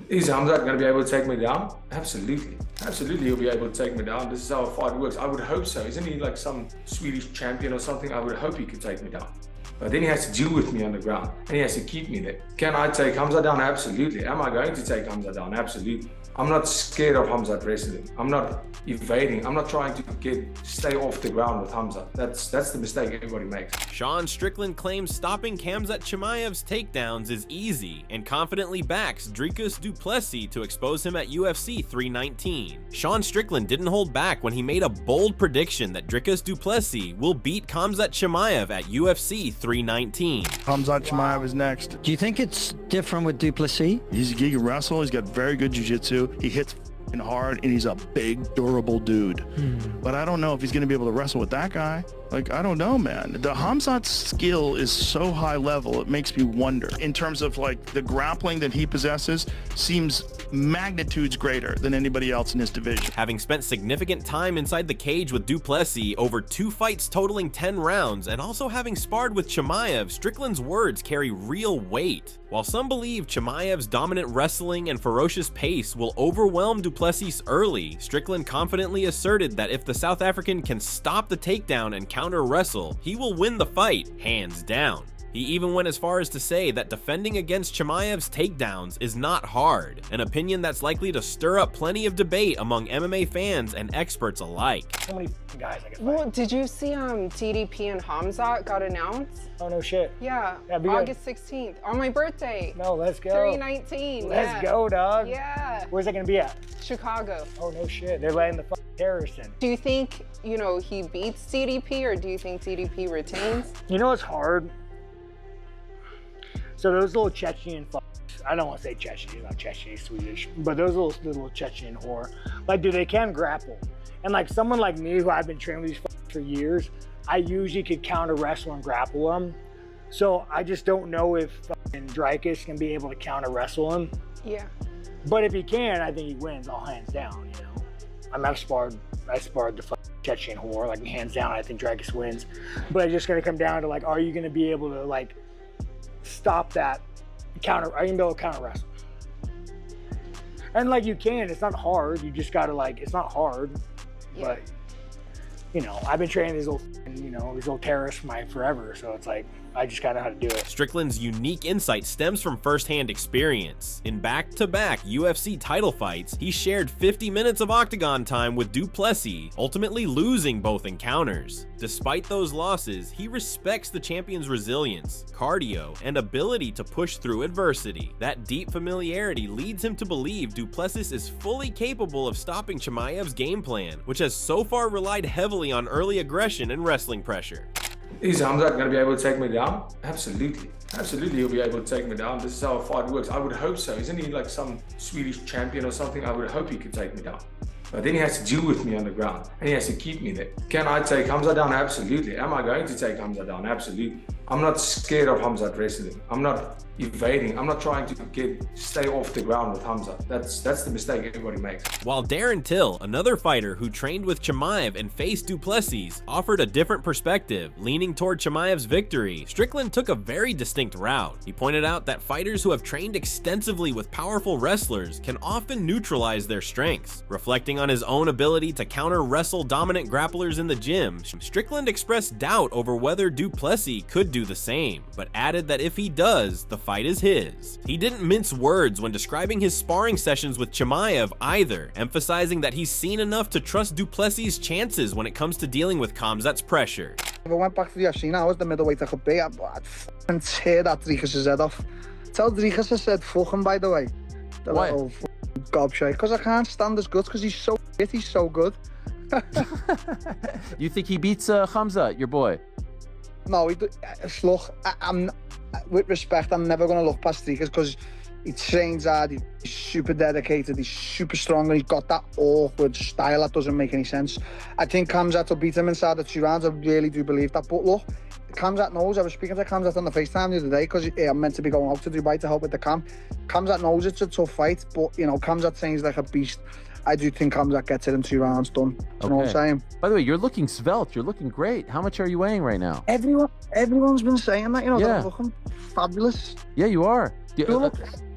Is Khamzat going to be able to take me down? Absolutely. Absolutely, he'll be able to take me down. This is how a fight works. I would hope so. Isn't he like some Swedish champion or something? I would hope he could take me down. But then he has to deal with me on the ground and he has to keep me there. Can I take Khamzat down? Absolutely. Am I going to take Khamzat down? Absolutely. I'm not scared of Khamzat wrestling. I'm not evading. I'm not trying to stay off the ground with Khamzat. That's the mistake everybody makes. Sean Strickland claims stopping Khamzat Chimaev's takedowns is easy and confidently backs Dricus du Plessis to expose him at UFC 319. Sean Strickland didn't hold back when he made a bold prediction that Dricus du Plessis will beat Khamzat Chimaev at UFC 319. Khamzat Chimaev is next. Do you think it's different with du Plessis? He can wrestle. He's got very good jiu-jitsu. He hits hard, and he's a big, durable dude. But I don't know if he's going to be able to wrestle with that guy. Like, I don't know, man. The Khamzat's skill is so high level, it makes me wonder. In terms of, like, the grappling that he possesses seems magnitudes greater than anybody else in his division. Having spent significant time inside the cage with du Plessis over 2 fights totaling 10 rounds, and also having sparred with Chimaev, Strickland's words carry real weight. While some believe Chimaev's dominant wrestling and ferocious pace will overwhelm du Plessis early, Strickland confidently asserted that if the South African can stop the takedown and counter wrestle, he will win the fight, hands down. He even went as far as to say that defending against Chimaev's takedowns is not hard, an opinion that's likely to stir up plenty of debate among MMA fans and experts alike. So many guys I can fight. Well, did you see TDP and Khamzat got announced? Oh, no shit. Yeah, be August 16th, on my birthday. No, let's go. 319, Let's go, dog. Yeah. Where's that gonna be at? Chicago. Oh, no shit. They're letting the fucking terrorists in. Do you think, you know, he beats TDP, or do you think TDP retains? You know what's hard? So those little Chechen fucks, I don't want to say Chechen, he's not Chechen, he's Swedish, but those little Chechen whore, like, dude, they can grapple. And like someone like me, who I've been training with these fucks for years, I usually could counter wrestle and grapple them. So I just don't know if fucking Dricus can be able to counter wrestle him. Yeah. But if he can, I think he wins all hands down, you know? I mean, I sparred the fucking Chechen whore, like, hands down, I think Dricus wins. But it's just gonna come down to, like, are you gonna be able to, like, stop that counter? Are you gonna be able to counter wrestle? And like, you can, it's not hard, you just gotta, like, it's not hard. Yeah. But you know, I've been training these little terrorists for forever, so it's like, I just gotta know how to do it. Strickland's unique insight stems from first-hand experience. In back-to-back UFC title fights, he shared 50 minutes of octagon time with du Plessis, ultimately losing both encounters. Despite those losses, he respects the champion's resilience, cardio, and ability to push through adversity. That deep familiarity leads him to believe du Plessis is fully capable of stopping Chimaev's game plan, which has so far relied heavily on early aggression and wrestling pressure. Is Khamzat going to be able to take me down? Absolutely. Absolutely, he'll be able to take me down. This is how a fight works. I would hope so. Isn't he like some Swedish champion or something? I would hope he could take me down. But then he has to deal with me on the ground and he has to keep me there. Can I take Khamzat down? Absolutely. Am I going to take Khamzat down? Absolutely. I'm not scared of Khamzat wrestling. I'm not evading. I'm not trying to stay off the ground with Khamzat. That's the mistake everybody makes. While Darren Till, another fighter who trained with Chimaev and faced du Plessis, offered a different perspective, leaning toward Chimaev's victory, Strickland took a very distinct route. He pointed out that fighters who have trained extensively with powerful wrestlers can often neutralize their strengths. Reflecting on his own ability to counter-wrestle dominant grapplers in the gym, Strickland expressed doubt over whether du Plessis could do the same, but added that if he does, the fight is his. He didn't mince words when describing his sparring sessions with Chimaev either, emphasizing that he's seen enough to trust du Plessis' chances when it comes to dealing with Khamzat's pressure. If I went back to the UFC now, I was the middleweight I could be. I'd fucking tear that Dricus' head off. Tell Dricus I said fuck him, by the way. The Why? little gobshite. Because I can't stand his guts, because he's so fit, he's so good. You think he beats Khamzat, your boy? No, look, I'm with respect, I'm never going to look past Dricus because he trains hard, he's super dedicated, he's super strong, and he's got that awkward style that doesn't make any sense. I think Khamzat will beat him inside the 2 rounds, I really do believe that. But look, Khamzat knows, I was speaking to Khamzat on the FaceTime the other day because I'm meant to be going out to Dubai to help with the camp. Khamzat knows it's a tough fight, but, you know, Khamzat trains like a beast. I do think Khamzat gets it in 2 rounds done. Do you know what I'm saying? By the way, you're looking svelte. You're looking great. How much are you weighing right now? Everyone's been saying that, you know, Yeah. that I'm looking fabulous. Yeah, you are. Do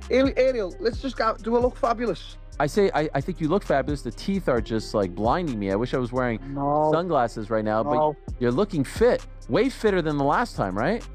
Ariel, let's just go. Do I look fabulous? I think you look fabulous. The teeth are just like blinding me. I wish I was wearing sunglasses right now, but you're looking fit. Way fitter than the last time, right?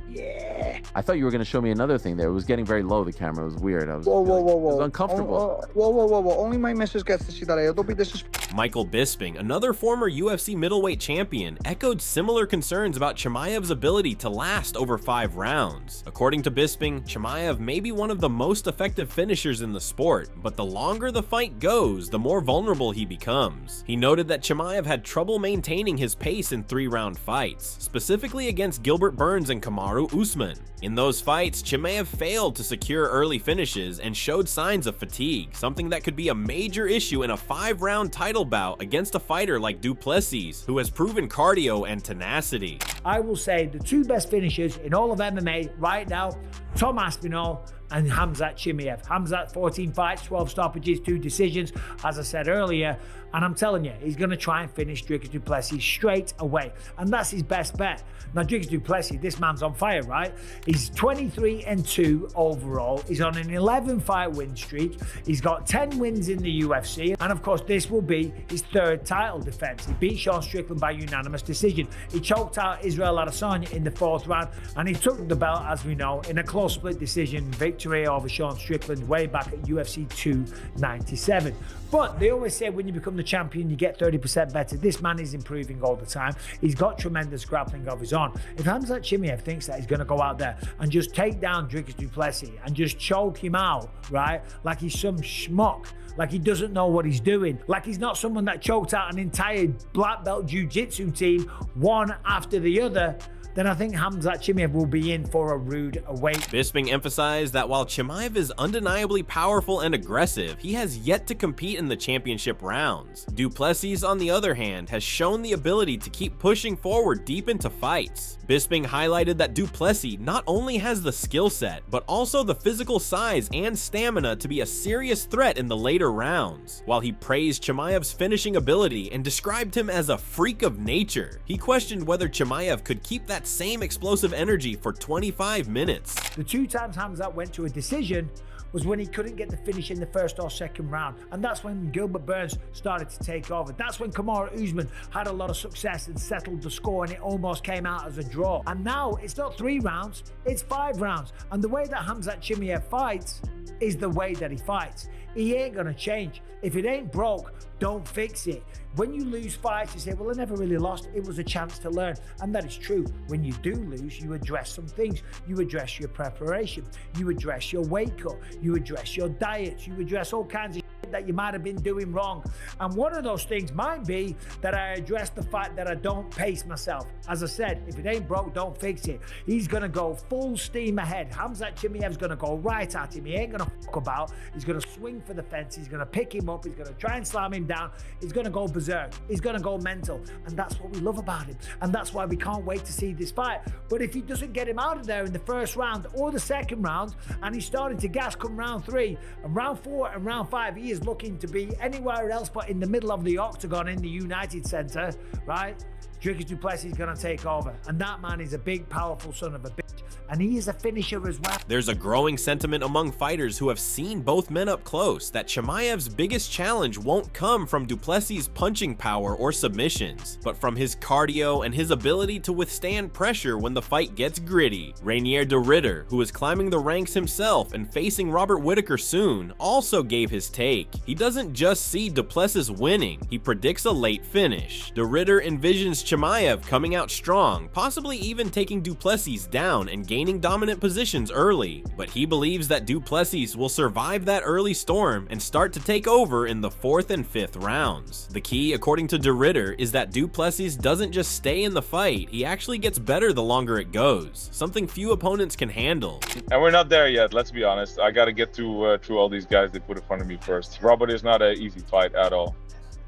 Yeah. I thought you were going to show me another thing there. It was getting very low, the camera. It was weird. It was uncomfortable. Whoa. Only my missus gets to see that. Don't be disrespectful. Michael Bisping, another former UFC middleweight champion, echoed similar concerns about Chimaev's ability to last over 5 rounds. According to Bisping, Chimaev may be one of the most effective finishers in the sport, but the longer the fight goes, the more vulnerable he becomes. He noted that Chimaev had trouble maintaining his pace in 3-round fights, specifically against Gilbert Burns and Kamaru Usman. In those fights, Chimaev failed to secure early finishes and showed signs of fatigue, something that could be a major issue in a 5-round title bout against a fighter like Du Plessis, who has proven cardio and tenacity. I will say the 2 best finishers in all of MMA right now, Tom Aspinall and Khamzat Chimaev. Khamzat, 14 fights, 12 stoppages, 2 decisions, as I said earlier. And I'm telling you, he's going to try and finish Dricus du Plessis straight away. And that's his best bet. Now, Dricus du Plessis, this man's on fire, right? He's 23-2 overall. He's on an 11-fight win streak. He's got 10 wins in the UFC. And of course, this will be his 3rd title defense. He beat Sean Strickland by unanimous decision. He choked out Israel Adesanya in the 4th round. And he took the belt, as we know, in a close split decision victory over Sean Strickland way back at UFC 297. But they always say when you become the champion, you get 30% better. This man is improving all the time. He's got tremendous grappling of his own. If Khamzat Chimaev thinks that he's going to go out there and just take down Dricus du Plessis and just choke him out, right, like he's some schmuck, like he doesn't know what he's doing, like he's not someone that choked out an entire black belt jiu-jitsu team one after the other, then I think Khamzat Chimaev will be in for a rude awakening. Bisping emphasized that while Chimaev is undeniably powerful and aggressive, he has yet to compete in the championship rounds. Du Plessis, on the other hand, has shown the ability to keep pushing forward deep into fights. Bisping highlighted that Du Plessis not only has the skill set, but also the physical size and stamina to be a serious threat in the later rounds. While he praised Chimaev's finishing ability and described him as a freak of nature, he questioned whether Chimaev could keep that same explosive energy for 25 minutes. The 2 times Khamzat went to a decision was when he couldn't get the finish in the 1st or 2nd round. And that's when Gilbert Burns started to take over. That's when Kamaru Usman had a lot of success and settled the score, and it almost came out as a draw. And now it's not 3 rounds, it's 5 rounds. And the way that Khamzat Chimaev fights is the way that he fights. He ain't gonna change. If it ain't broke, don't fix it. When you lose fights, you say, well, I never really lost. It was a chance to learn. And that is true. When you do lose, you address some things. You address your preparation. You address your weight cut. You address your diet. You address all kinds of shit that you might have been doing wrong. And one of those things might be that I address the fact that I don't pace myself. As I said, if it ain't broke, don't fix it. He's going to go full steam ahead. Khamzat Chimaev's going to go right at him. He ain't going to fuck about. He's going to swing for the fence. He's going to pick him up. He's going to try and slam him down. He's going to go berserk. He's going to go mental. And that's what we love about him. And that's why we can't wait to see this fight. But if he doesn't get him out of there in the 1st round or the 2nd round, and he's starting to gas come round 3 and round 4 and round 5, he is looking to be anywhere else but in the middle of the octagon in the United Center, right? Dricus du Plessis is going to take over. And that man is a big, powerful son of a bitch. And he is a finisher as well. There's a growing sentiment among fighters who have seen both men up close that Chimaev's biggest challenge won't come from du Plessis' punching power or submissions, but from his cardio and his ability to withstand pressure when the fight gets gritty. Rainier de Ridder, who is climbing the ranks himself and facing Robert Whittaker soon, also gave his take. He doesn't just see du Plessis winning, he predicts a late finish. De Ridder envisions Chimaev coming out strong, possibly even taking du Plessis down and gaining dominant positions early, but he believes that du Plessis will survive that early storm and start to take over in the 4th and 5th rounds. The key, according to de Ridder, is that du Plessis doesn't just stay in the fight, he actually gets better the longer it goes, something few opponents can handle. And we're not there yet, let's be honest. I gotta get through all these guys they put in front of me first. Robert is not an easy fight at all.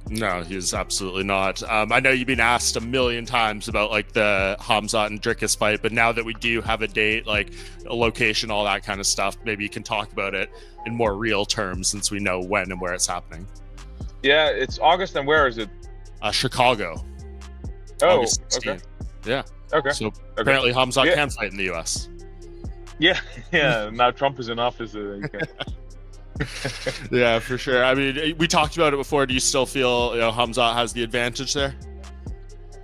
No, he's absolutely not. I know you've been asked a million times about like the Khamzat and Dricus fight, but now that we do have a date, like a location, all that kind of stuff, maybe you can talk about it in more real terms since we know when and where it's happening. Yeah, it's August, and where is it? Chicago. Oh, August 16th. okay. Yeah. Okay. So apparently Khamzat can fight in the US. Yeah, yeah. Now Trump is in office. Yeah, for sure. I mean, we talked about it before. Do you still feel Khamzat has the advantage there?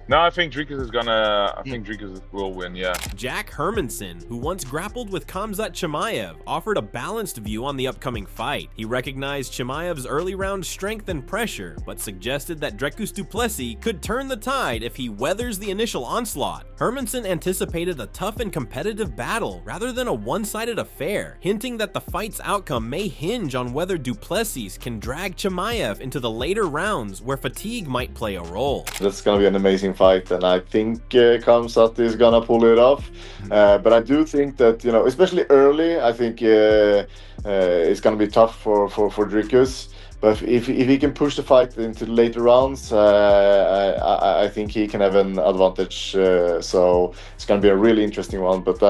No, I think Dricus is gonna. I think Dricus will win. Yeah. Jack Hermanson, who once grappled with Khamzat Chimaev, offered a balanced view on the upcoming fight. He recognized Chimaev's early round strength and pressure, but suggested that Dricus du Plessis could turn the tide if he weathers the initial onslaught. Hermanson anticipated a tough and competitive battle rather than a one-sided affair, hinting that the fight's outcome may hinge on whether du Plessis can drag Chimaev into the later rounds where fatigue might play a role. That's gonna be an amazing fight, and I think Khamzat is gonna pull it off. But I do think that especially early, I think it's gonna be tough for Dricus. But if he can push the fight into the later rounds, I think he can have an advantage. So it's gonna be a really interesting one. But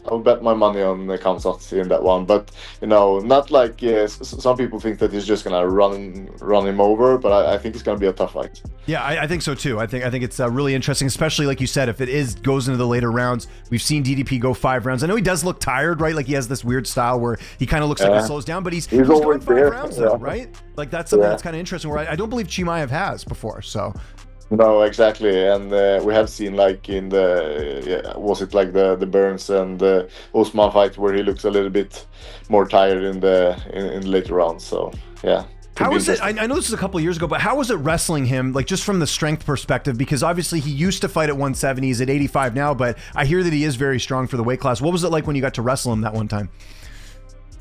I'll bet my money on Khamzat in that one. But not like some people think that he's just gonna run him over. But I think it's gonna be a tough fight. Yeah, I think so too. I think it's really interesting, especially like you said, if it goes into the later rounds. We've seen DDP go 5 rounds. I know he does look tired, right? Like he has this weird style where he kind of looks like he slows down, but he's going 5 rounds though, right? Like that's something that's kind of interesting. Where I don't believe Chimaev has before. So. No, exactly, and we have seen like in the was it like the Burns and Usman fight where he looks a little bit more tired in the later rounds. So yeah. How was it? I know this is a couple of years ago, but how was it wrestling him, like just from the strength perspective? Because obviously he used to fight at 170, he's at 85 now, but I hear that he is very strong for the weight class. What was it like when you got to wrestle him that one time?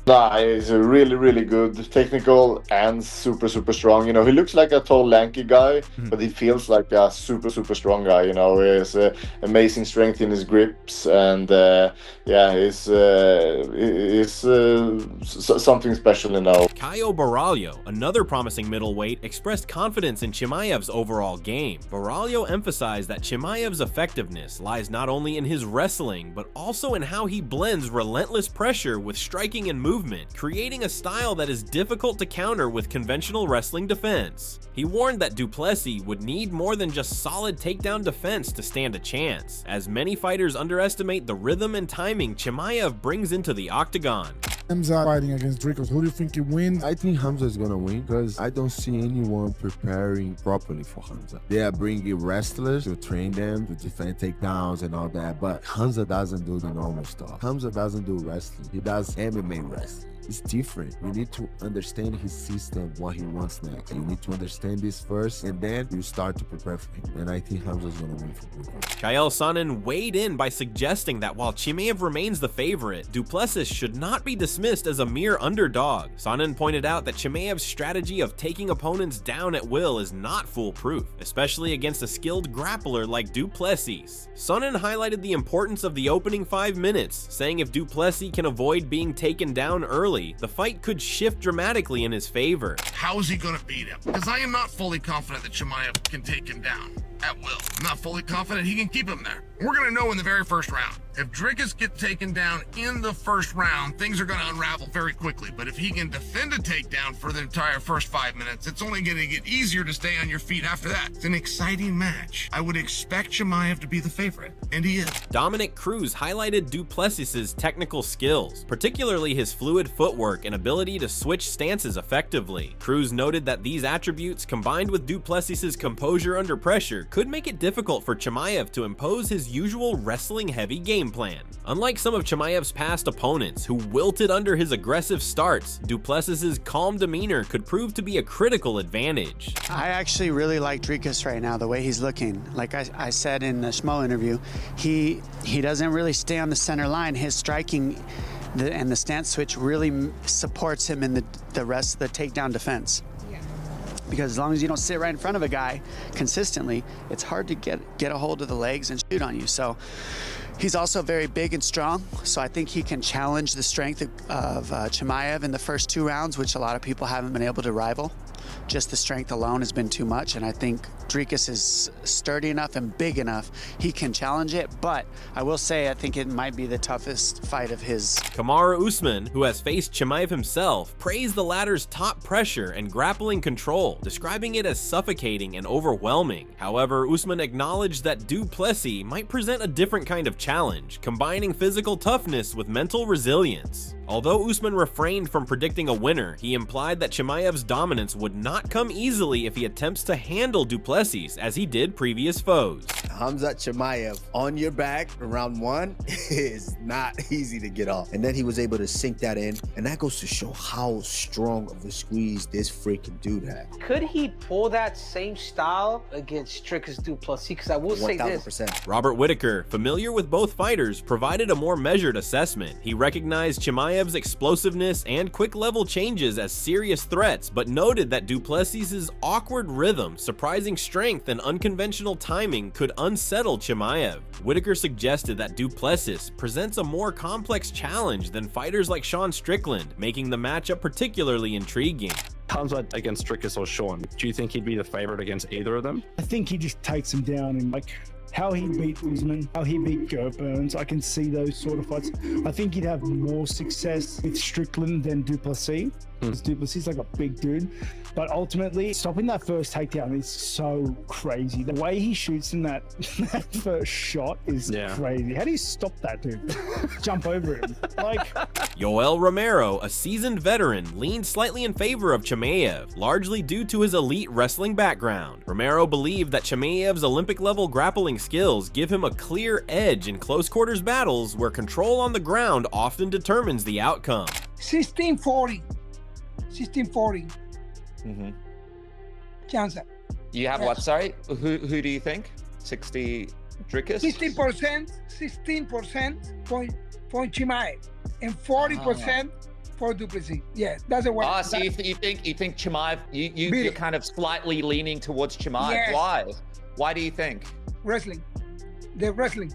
Nah, he's a really, really good, technical and super, super strong. He looks like a tall, lanky guy, but he feels like a super, super strong guy. He has amazing strength in his grips, and he's something special, Caio Baralho, another promising middleweight, expressed confidence in Chimaev's overall game. Baralho emphasized that Chimaev's effectiveness lies not only in his wrestling, but also in how he blends relentless pressure with striking and movement, creating a style that is difficult to counter with conventional wrestling defense. He warned that du Plessis would need more than just solid takedown defense to stand a chance, as many fighters underestimate the rhythm and timing Chimaev brings into the octagon. Khamzat fighting against Dricus. Who do you think he wins? I think Khamzat is gonna win because I don't see anyone preparing properly for Khamzat. They are bringing wrestlers to train them to defend takedowns and all that, but Khamzat doesn't do the normal stuff. Khamzat doesn't do wrestling. He does MMA wrestling. It's different. You need to understand his system, what he wants next. You need to understand this first, and then you start to prepare for him. And I think Khamzat is gonna win for me. Chael Sonnen weighed in by suggesting that while Chimaev remains the favorite, du Plessis should not be dismissed as a mere underdog. Sonnen pointed out that Chimaev's strategy of taking opponents down at will is not foolproof, especially against a skilled grappler like du Plessis. Sonnen highlighted the importance of the opening 5 minutes, saying if du Plessis can avoid being taken down early, the fight could shift dramatically in his favor. How is he going to beat him? Because I am not fully confident that Chimaev can take him down at will. I'm not fully confident he can keep him there. We're going to know in the very first round. If Dricus gets taken down in the first round, things are going to unravel very quickly. But if he can defend a takedown for the entire first 5 minutes, it's only going to get easier to stay on your feet after that. It's an exciting match. I would expect Chimaev to be the favorite, and he is. Dominic Cruz highlighted du Plessis' technical skills, particularly his fluid footwork and ability to switch stances effectively. Cruz noted that these attributes, combined with du Plessis' composure under pressure, could make it difficult for Chimaev to impose his usual wrestling-heavy game plan. Unlike some of Chimaev's past opponents who wilted under his aggressive starts, du Plessis' calm demeanor could prove to be a critical advantage. I actually really like Dricus right now, the way he's looking. Like I said in the Schmo interview, he doesn't really stay on the center line. His striking and the stance switch really supports him in the rest of the takedown defense. Because as long as you don't sit right in front of a guy consistently, it's hard to get a hold of the legs and shoot on you. So he's also very big and strong, so I think he can challenge the strength of Chimaev in the first 2 rounds, which a lot of people haven't been able to rival. just the strength alone has been too much. And I think Dricus is sturdy enough and big enough. He can challenge it, but I will say I think it might be the toughest fight of his. Kamaru Usman, who has faced Chimaev himself, praised the latter's top pressure and grappling control, describing it as suffocating and overwhelming. However, Usman acknowledged that du Plessis might present a different kind of challenge, combining physical toughness with mental resilience. Although Usman refrained from predicting a winner, he implied that Chimaev's dominance would not come easily if he attempts to handle du Plessis as he did previous foes. Khamzat Chimaev on your back in round 1 is not easy to get off. And then he was able to sink that in, and that goes to show how strong of a squeeze this freaking dude had. Could he pull that same style against Dricus du Plessis? Because I will say this. Robert Whitaker, familiar with both fighters, provided a more measured assessment. He recognized Chimaev's explosiveness and quick level changes as serious threats, but noted that du Plessis' awkward rhythm, surprising strength, and unconventional timing could unsettle Chimaev. Whitaker suggested that du Plessis presents a more complex challenge than fighters like Sean Strickland, making the matchup particularly intriguing. Khamzat against Dricus or Sean, do you think he'd be the favorite against either of them? I think he just takes him down, and like how he beat Usman, how he beat Burns, I can see those sort of fights. I think he'd have more success with Strickland than du Plessis. Because du Plessis is like a big dude. But ultimately, stopping that first takedown is so crazy. The way he shoots in that first shot is crazy. How do you stop that dude? Jump over him. Like, Yoel Romero, a seasoned veteran, leaned slightly in favor of Chimaev, largely due to his elite wrestling background. Romero believed that Chimaev's Olympic-level grappling skills give him a clear edge in close-quarters battles where control on the ground often determines the outcome. 1640. Chance. You have what, sorry? Who do you think? 60 Dricus? 16% for Chimaev and 40% for du Plessis. Yeah, that's a way. So you think Chimaev, you're kind of slightly leaning towards Chimaev. Yes. Why? Why do you think? Wrestling. They're wrestling.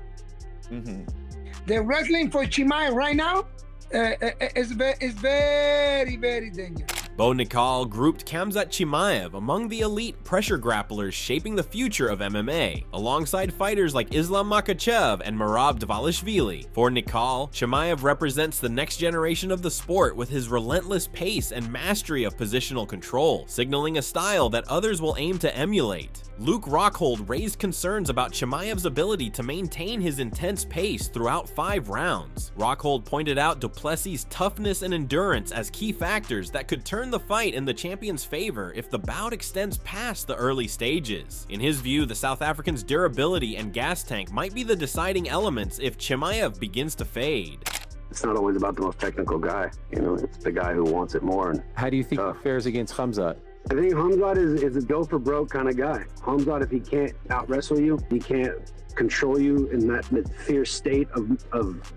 The wrestling for Chimaev right now is very, very dangerous. Bo Nickal grouped Khamzat Chimaev among the elite pressure grapplers shaping the future of MMA, alongside fighters like Islam Makhachev and Merab Dvalishvili. For Nickal, Chimaev represents the next generation of the sport with his relentless pace and mastery of positional control, signaling a style that others will aim to emulate. Luke Rockhold raised concerns about Chimaev's ability to maintain his intense pace throughout 5 rounds. Rockhold pointed out du Plessis' toughness and endurance as key factors that could turn the fight in the champion's favor if the bout extends past the early stages. In his view, the South African's durability and gas tank might be the deciding elements if Chimaev begins to fade. It's not always about the most technical guy, you know, it's the guy who wants it more. And how do you think he fares against Khamzat? I think Khamzat is a go for broke kind of guy. Khamzat, if he can't out wrestle you, he can't control you in that fierce state of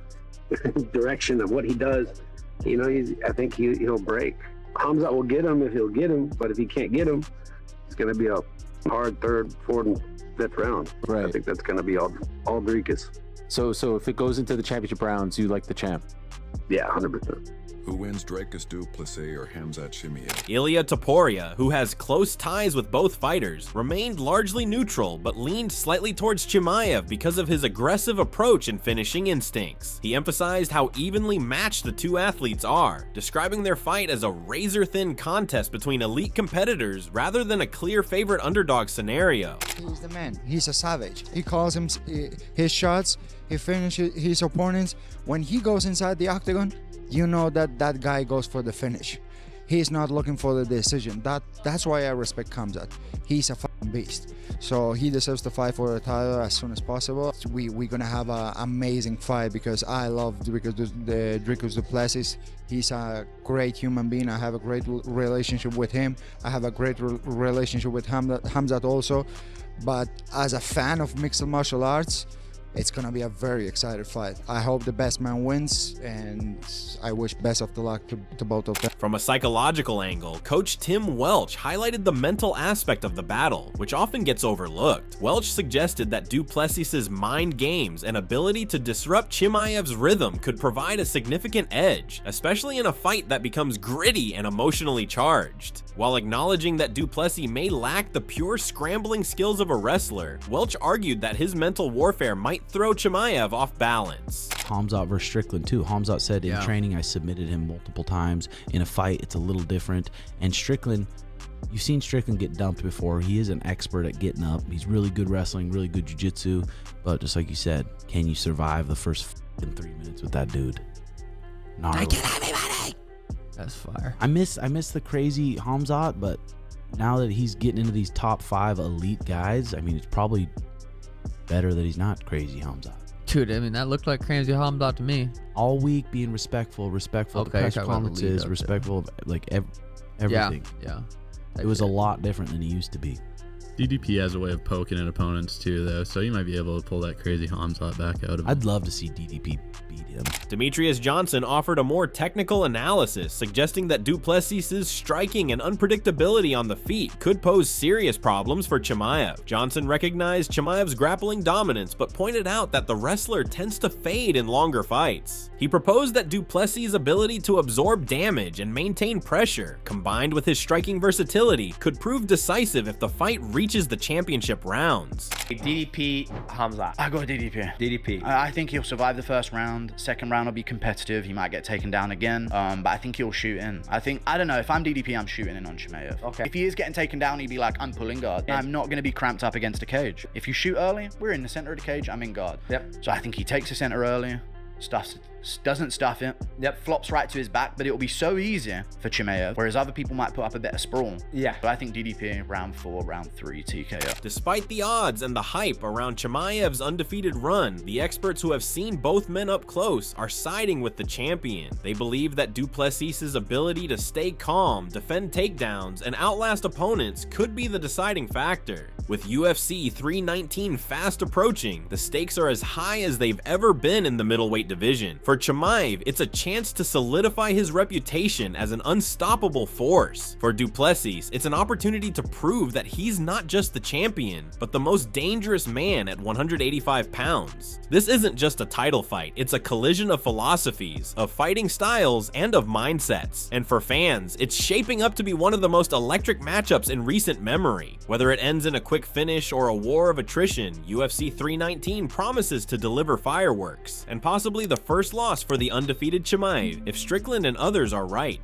direction of what he does. You know, I think he'll break. Khamzat will get him if he'll get him, but if he can't get him, it's going to be a hard 3rd, 4th, and 5th round. Right. I think that's going to be all Dricus. So if it goes into the championship rounds, you like the champ? Yeah, 100%. Who wins, Dricus du Plessis or Khamzat Chimaev? Ilia Topuria, who has close ties with both fighters, remained largely neutral but leaned slightly towards Chimaev because of his aggressive approach and finishing instincts. He emphasized how evenly matched the two athletes are, describing their fight as a razor-thin contest between elite competitors rather than a clear favorite underdog scenario. He's the man. He's a savage. He calls him his shots. He finishes his opponents. When he goes inside the octagon, you know that guy goes for the finish. He's not looking for the decision. That's why I respect Khamzat. He's a fucking beast. So he deserves to fight for the title as soon as possible. We're gonna have an amazing fight because I love Dricus du Plessis. He's a great human being. I have a great relationship with him. I have a great relationship with Khamzat also. But as a fan of mixed martial arts, It's gonna be a very excited fight. I hope the best man wins, and I wish best of the luck to both of them. From a psychological angle, Coach Tim Welch highlighted the mental aspect of the battle, which often gets overlooked. Welch suggested that du Plessis' mind games and ability to disrupt Chimaev's rhythm could provide a significant edge, especially in a fight that becomes gritty and emotionally charged. While acknowledging that du Plessis may lack the pure scrambling skills of a wrestler, Welch argued that his mental warfare might throw Chimaev off balance. Khamzat versus Strickland too. Khamzat said in training I submitted him multiple times. In a fight, it's a little different. And Strickland, you've seen Strickland get dumped before. He is an expert at getting up. He's really good wrestling, really good jiu-jitsu. But just like you said, can you survive the first 3 minutes with that dude? Gnarly. That's fire. I miss the crazy Khamzat, but now that he's getting into these top 5 elite guys, I mean, it's probably better that he's not crazy Khamzat. Dude, I mean, that looked like crazy Khamzat to me. All week being respectful of the press conferences, respectful of like everything. Yeah. It was a lot different than he used to be. DDP has a way of poking at opponents too, though, so you might be able to pull that crazy Khamzat back out of him. I'd love to see DDP beat him. Demetrius Johnson offered a more technical analysis, suggesting that du Plessis' striking and unpredictability on the feet could pose serious problems for Chimaev. Johnson recognized Chimaev's grappling dominance, but pointed out that the wrestler tends to fade in longer fights. He proposed that du Plessis' ability to absorb damage and maintain pressure, combined with his striking versatility, could prove decisive if the fight reaches the championship rounds. DDP, Khamzat. I go DDP. DDP. I think he'll survive the first round. Second round will be competitive. He might get taken down again, but I think he'll shoot in. I don't know, if I'm DDP, I'm shooting in on Chimaev. Okay. If he is getting taken down, he'd be like, I'm pulling guard. Yeah. I'm not going to be cramped up against a cage. If you shoot early, we're in the center of the cage, I'm in guard. Yep. So I think he takes the center early, doesn't stuff it. Yep. Flops right to his back, but it'll be so easy for Chimaev, whereas other people might put up a bit of sprawl. Yeah. But I think DDP round 4, round 3 TKO. Despite the odds and the hype around Chimaev's undefeated run, the experts who have seen both men up close are siding with the champion. They believe that du Plessis' ability to stay calm, defend takedowns, and outlast opponents could be the deciding factor. With UFC 319 fast approaching, the stakes are as high as they've ever been in the middleweight division. For Chimaev, it's a chance to solidify his reputation as an unstoppable force. For du Plessis, it's an opportunity to prove that he's not just the champion, but the most dangerous man at 185 pounds. This isn't just a title fight, it's a collision of philosophies, of fighting styles, and of mindsets. And for fans, it's shaping up to be one of the most electric matchups in recent memory. Whether it ends in a quick finish or a war of attrition, UFC 319 promises to deliver fireworks, and possibly the first loss for the undefeated Chimaev if Strickland and others are right.